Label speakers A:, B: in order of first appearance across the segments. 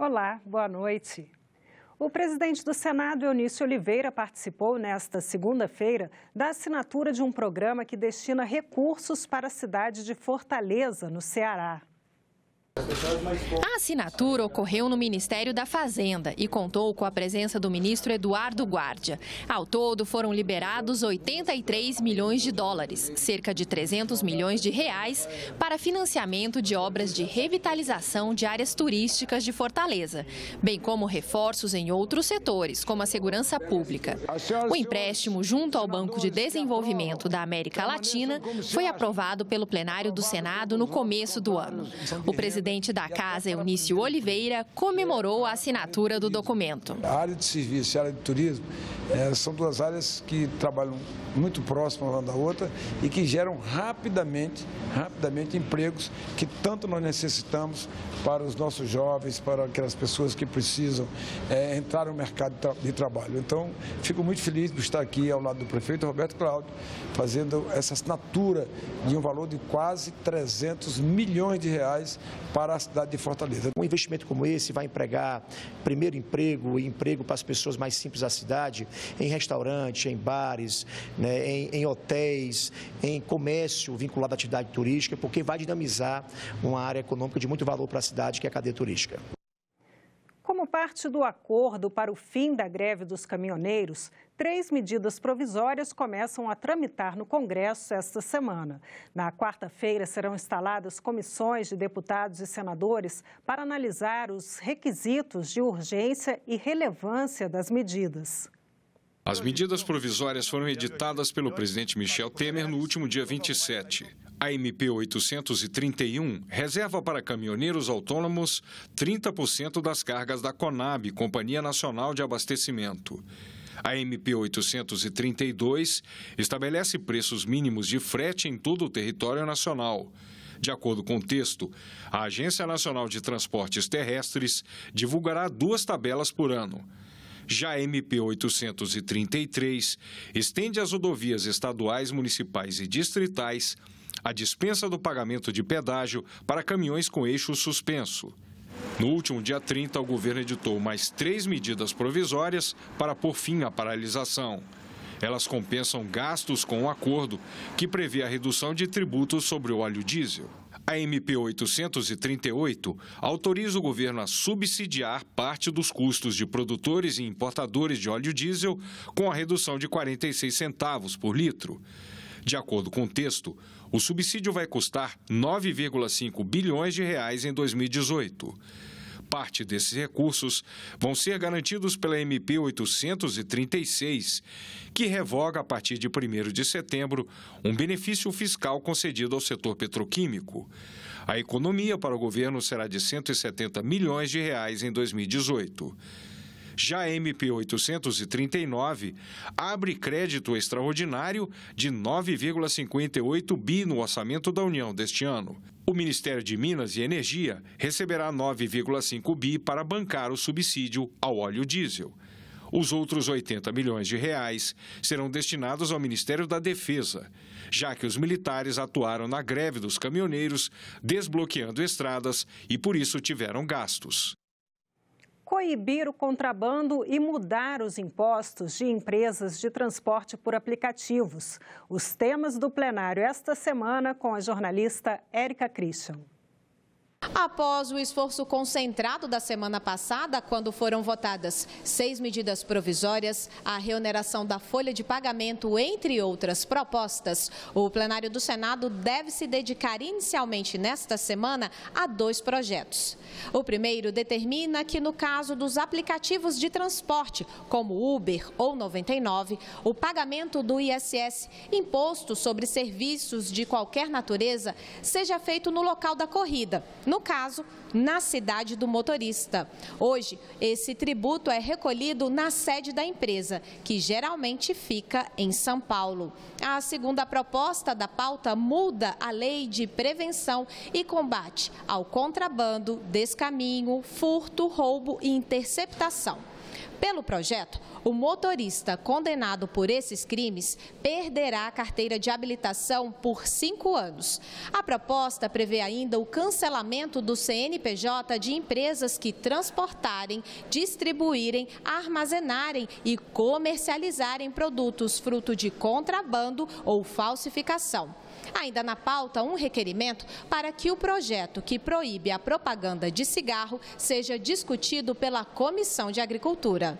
A: Olá, boa noite. O presidente do Senado, Eunício Oliveira, participou nesta segunda-feira da assinatura de um programa que destina recursos para a cidade de Fortaleza, no Ceará.
B: A assinatura ocorreu no Ministério da Fazenda e contou com a presença do ministro Eduardo Guardia. Ao todo, foram liberados 83 milhões de dólares, cerca de 300 milhões de reais, para financiamento de obras de revitalização de áreas turísticas de Fortaleza, bem como reforços em outros setores, como a segurança pública. O empréstimo junto ao Banco de Desenvolvimento da América Latina foi aprovado pelo plenário do Senado no começo do ano. O presidente da Casa, Eunício Oliveira, comemorou a assinatura do documento.
C: A área de serviço e a área de turismo são duas áreas que trabalham muito próximas uma da outra e que geram rapidamente empregos que tanto nós necessitamos para os nossos jovens, para aquelas pessoas que precisam entrar no mercado de trabalho. Então, fico muito feliz por estar aqui ao lado do prefeito Roberto Cláudio, fazendo essa assinatura de um valor de quase 300 milhões de reais para a cidade de Fortaleza.
D: Um investimento como esse vai empregar primeiro emprego e emprego para as pessoas mais simples da cidade, em restaurantes, em bares, né, em hotéis, em comércio vinculado à atividade turística, porque vai dinamizar uma área econômica de muito valor para a cidade, que é a cadeia turística.
A: Como parte do acordo para o fim da greve dos caminhoneiros, 3 medidas provisórias começam a tramitar no Congresso esta semana. Na quarta-feira serão instaladas comissões de deputados e senadores para analisar os requisitos de urgência e relevância das medidas.
E: As medidas provisórias foram editadas pelo presidente Michel Temer no último dia 27. A MP 831 reserva para caminhoneiros autônomos 30% das cargas da Conab, Companhia Nacional de Abastecimento. A MP 832 estabelece preços mínimos de frete em todo o território nacional. De acordo com o texto, a Agência Nacional de Transportes Terrestres divulgará 2 tabelas por ano. Já a MP 833 estende às rodovias estaduais, municipais e distritais a dispensa do pagamento de pedágio para caminhões com eixo suspenso. No último dia 30, o governo editou mais 3 medidas provisórias para pôr fim à paralisação. Elas compensam gastos com o acordo, que prevê a redução de tributos sobre o óleo diesel. A MP 838 autoriza o governo a subsidiar parte dos custos de produtores e importadores de óleo diesel com a redução de 46 centavos por litro. De acordo com o texto, o subsídio vai custar 9,5 bilhões de reais em 2018. Parte desses recursos vão ser garantidos pela MP 836, que revoga, a partir de 1º de setembro, um benefício fiscal concedido ao setor petroquímico. A economia para o governo será de 170 milhões de reais em 2018. Já a MP 839 abre crédito extraordinário de 9,58 bi no orçamento da União deste ano. O Ministério de Minas e Energia receberá 9,5 bi para bancar o subsídio ao óleo diesel. Os outros 80 milhões de reais serão destinados ao Ministério da Defesa, já que os militares atuaram na greve dos caminhoneiros, desbloqueando estradas e, por isso, tiveram gastos.
A: Coibir o contrabando e mudar os impostos de empresas de transporte por aplicativos. Os temas do plenário esta semana com a jornalista Érica Christian.
F: Após o esforço concentrado da semana passada, quando foram votadas 6 medidas provisórias, a reoneração da folha de pagamento, entre outras propostas, o plenário do Senado deve se dedicar inicialmente nesta semana a 2 projetos. O primeiro determina que, no caso dos aplicativos de transporte, como Uber ou 99, o pagamento do ISS, Imposto sobre Serviços de Qualquer Natureza, seja feito no local da corrida. No caso, na cidade do motorista. Hoje, esse tributo é recolhido na sede da empresa, que geralmente fica em São Paulo. A segunda proposta da pauta muda a lei de prevenção e combate ao contrabando, descaminho, furto, roubo e interceptação. Pelo projeto, o motorista condenado por esses crimes perderá a carteira de habilitação por 5 anos. A proposta prevê ainda o cancelamento do CNPJ de empresas que transportarem, distribuírem, armazenarem e comercializarem produtos fruto de contrabando ou falsificação. Ainda na pauta, um requerimento para que o projeto que proíbe a propaganda de cigarro seja discutido pela Comissão de Agricultura.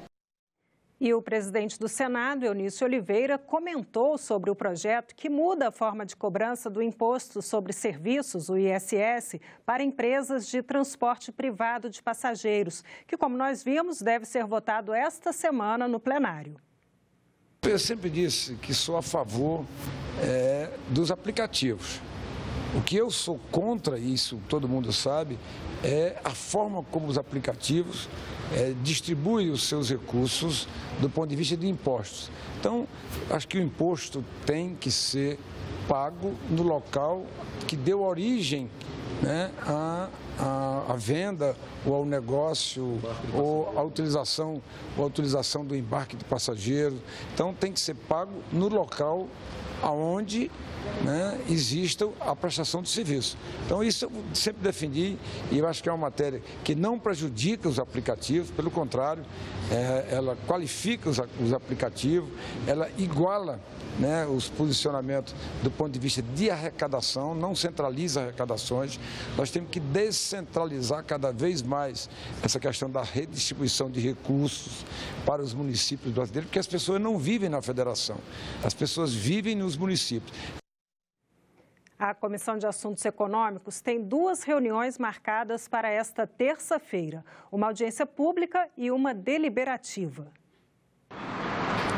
A: E o presidente do Senado, Eunício Oliveira, comentou sobre o projeto que muda a forma de cobrança do Imposto sobre Serviços, o ISS, para empresas de transporte privado de passageiros, que, como nós vimos, deve ser votado esta semana no plenário.
C: Eu sempre disse que sou a favor dos aplicativos. O que eu sou contra, isso todo mundo sabe, é a forma como os aplicativos distribuem os seus recursos do ponto de vista de impostos. Então, acho que o imposto tem que ser pago no local que deu origem, né, à venda ou ao negócio ou à utilização do embarque de passageiro. Então, tem que ser pago no local onde, né, exista a prestação de serviço. Então, isso eu sempre defendi e eu acho que é uma matéria que não prejudica os aplicativos, pelo contrário, ela qualifica os aplicativos, ela iguala, né, os posicionamentos do ponto de vista de arrecadação, não centraliza arrecadações. Nós temos que descentralizar cada vez mais essa questão da redistribuição de recursos para os municípios brasileiros, porque as pessoas não vivem na federação, as pessoas vivem nos municípios.
A: A Comissão de Assuntos Econômicos tem 2 reuniões marcadas para esta terça-feira, uma audiência pública e uma deliberativa.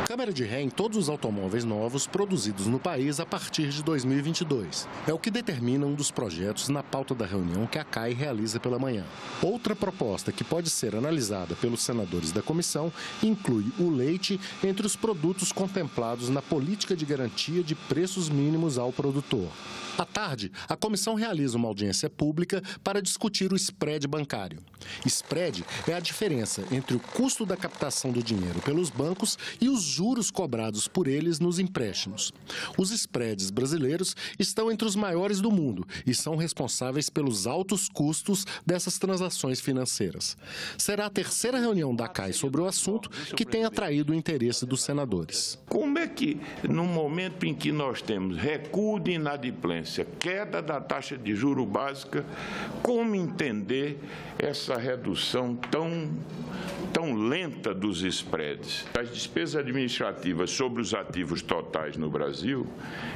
G: Câmara de ré em todos os automóveis novos produzidos no país a partir de 2022. É o que determina um dos projetos na pauta da reunião que a CAI realiza pela manhã. Outra proposta que pode ser analisada pelos senadores da comissão inclui o leite entre os produtos contemplados na política de garantia de preços mínimos ao produtor. À tarde, a comissão realiza uma audiência pública para discutir o spread bancário. Spread é a diferença entre o custo da captação do dinheiro pelos bancos e os juros cobrados por eles nos empréstimos. Os spreads brasileiros estão entre os maiores do mundo e são responsáveis pelos altos custos dessas transações financeiras. Será a terceira reunião da CAI sobre o assunto que tem atraído o interesse dos senadores.
H: Como é que, no momento em que nós temos recuo de inadimplência, queda da taxa de juros básica, como entender essa redução tão lenta dos spreads? As despesas administrativas sobre os ativos totais no Brasil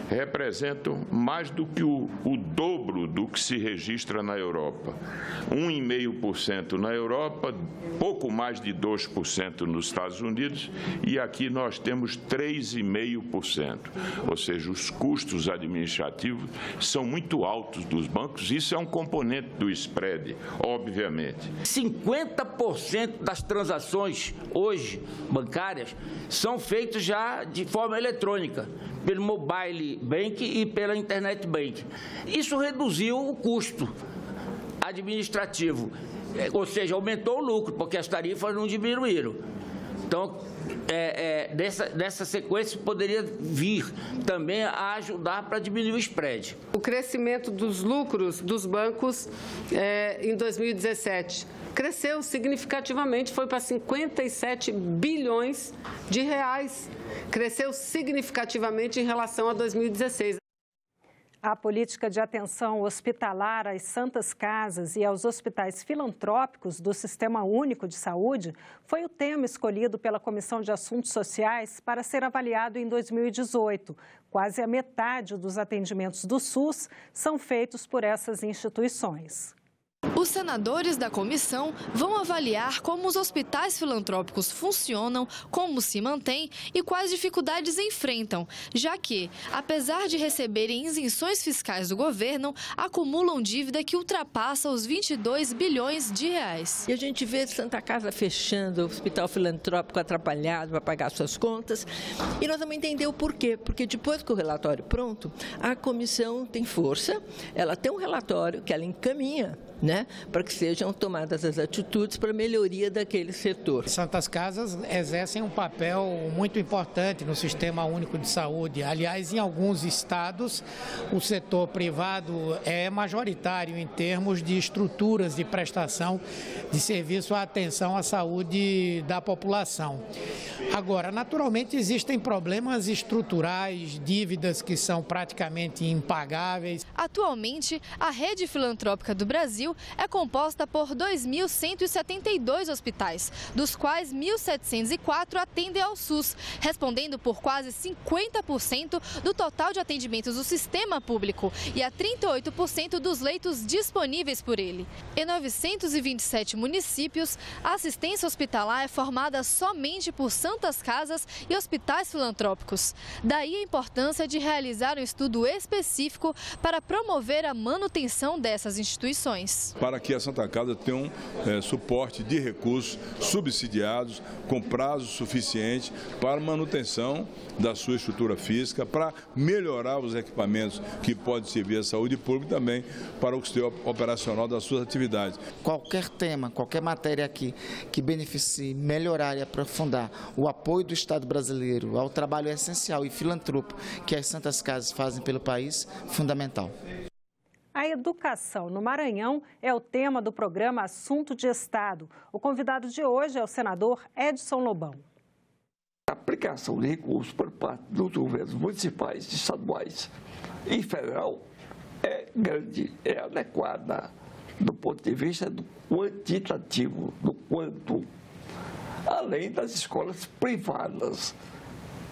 H: representam mais do que o dobro do que se registra na Europa. 1,5% na Europa, pouco mais de 2% nos Estados Unidos e aqui nós temos 3,5%. Ou seja, os custos administrativos são muito altos dos bancos, isso é um componente do spread, obviamente.
I: 50% das transações hoje bancárias são feitas já de forma eletrônica, pelo mobile bank e pela internet bank. Isso reduziu o custo administrativo, ou seja, aumentou o lucro, porque as tarifas não diminuíram. Então, dessa sequência poderia vir também a ajudar para diminuir o spread.
J: O crescimento dos lucros dos bancos em 2017 cresceu significativamente, foi para 57 bilhões de reais. Cresceu significativamente em relação a 2016.
A: A política de atenção hospitalar às santas casas e aos hospitais filantrópicos do Sistema Único de Saúde foi o tema escolhido pela Comissão de Assuntos Sociais para ser avaliado em 2018. Quase a metade dos atendimentos do SUS são feitos por essas instituições.
B: Os senadores da comissão vão avaliar como os hospitais filantrópicos funcionam, como se mantêm e quais dificuldades enfrentam, já que, apesar de receberem isenções fiscais do governo, acumulam dívida que ultrapassa os 22 bilhões de reais.
K: E a gente vê Santa Casa fechando, o hospital filantrópico atrapalhado para pagar suas contas. E nós vamos entender o porquê. Porque depois que o relatório pronto, a comissão tem força, ela tem um relatório que ela encaminha né, para que sejam tomadas as atitudes para a melhoria daquele setor.
L: Santas Casas exercem um papel muito importante no Sistema Único de Saúde. Aliás, em alguns estados, o setor privado é majoritário em termos de estruturas de prestação de serviço à atenção à saúde da população. Agora, naturalmente, existem problemas estruturais, dívidas que são praticamente impagáveis.
B: Atualmente, a rede filantrópica do Brasil é composta por 2.172 hospitais, dos quais 1.704 atendem ao SUS, respondendo por quase 50% do total de atendimentos do sistema público e a 38% dos leitos disponíveis por ele. Em 927 municípios, a assistência hospitalar é formada somente por Santas Casas e hospitais filantrópicos. Daí a importância de realizar um estudo específico para promover a manutenção dessas instituições.
M: Para que a Santa Casa tenha um suporte de recursos subsidiados, com prazo suficiente para manutenção da sua estrutura física, para melhorar os equipamentos que podem servir à saúde pública e também para o custeio operacional das suas atividades.
N: Qualquer tema, qualquer matéria aqui que beneficie, melhorar e aprofundar o apoio do Estado brasileiro ao trabalho essencial e filantrópico que as Santas Casas fazem pelo país, fundamental.
A: A educação no Maranhão é o tema do programa Assunto de Estado. O convidado de hoje é o senador Edson Lobão.
O: A aplicação de recursos por parte dos governos municipais, estaduais e federal é grande, é adequada do ponto de vista do quantitativo, do quanto, além das escolas privadas.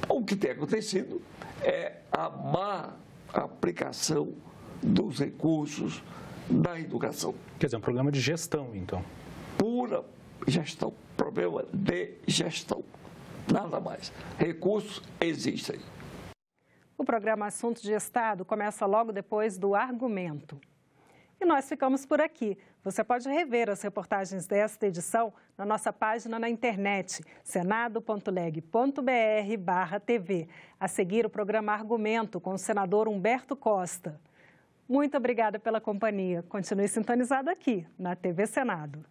O: O que tem acontecido é a má aplicação dos recursos da educação.
P: Quer dizer, um programa de gestão, então.
O: Pura gestão, problema de gestão, nada mais. Recursos existem.
A: O programa Assunto de Estado começa logo depois do argumento. E nós ficamos por aqui. Você pode rever as reportagens desta edição na nossa página na internet, senado.leg.br/TV. A seguir, o programa Argumento com o senador Humberto Costa. Muito obrigada pela companhia. Continue sintonizado aqui na TV Senado.